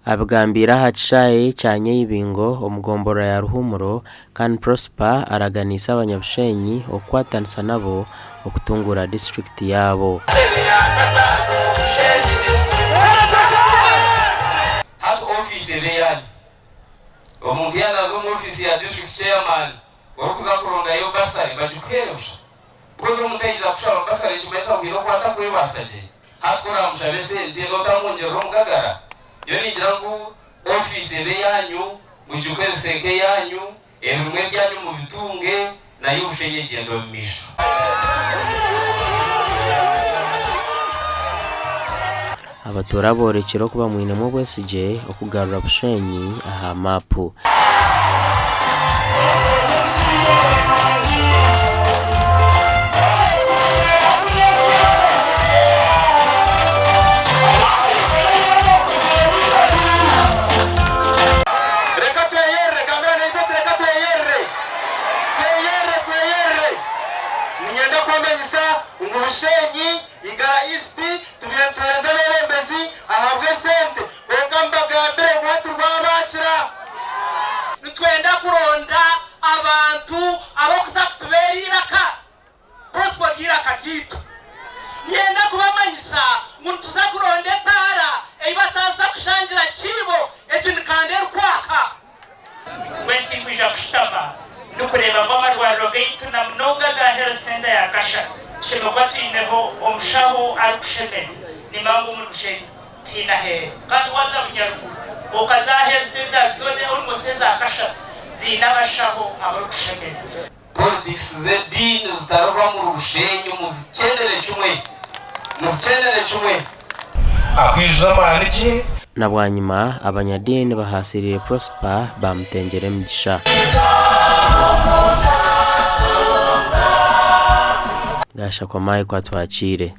Abagambira hacaye cyanye y'ibingo omugombora ya Ruhumuro kandi Prosper araganisa abanyabushenyi okwatanisa nabo okutungura district yabo. Hat office real omuntu yanazo mu office ya district chairman okuza kuronda yo basari bajukerusha kuzo mutayiza kushaba basari chimesa ngiro kwata kwe basaje hatkora mushabese ndino tamunjero mugagara yoni jirangu office yanyu mujukweze seke yanyu emwe byanyu mu bitunge na yubushenye gendo misho. Abatora borekero kuba mwinemo bwesije okugarura bushenyi aha mapu. Ngushenyi igara isti tubientoreza n'ebembezi ahabwe sente ogamba gambere watu rwabakira nitwenda kuronda abantu abakuza kutuberiraka Prosper giraka kitu nyenda kubamanyisa ngo tuza kuronda tara ebataza kushangira kibo etunikandera kwaka wenti kwija kushitama nukureba kwamarwariro gaitu na mnoga ga health center ya Kashata Shimogati ineho omushaho arukushemeza nimangu mu rushenyi tina he kandi waza munyaruguru okazahe senda zone olmosteza Kashata zina bashaho abarukushemeza politics zedini zitarwa mu rushenyi muzicendere chumwe akwijama niki Nabwanyuma abanyadini bahasiriye Prosper bamutengere mugisha. Gasha kwa mai kwa twachire.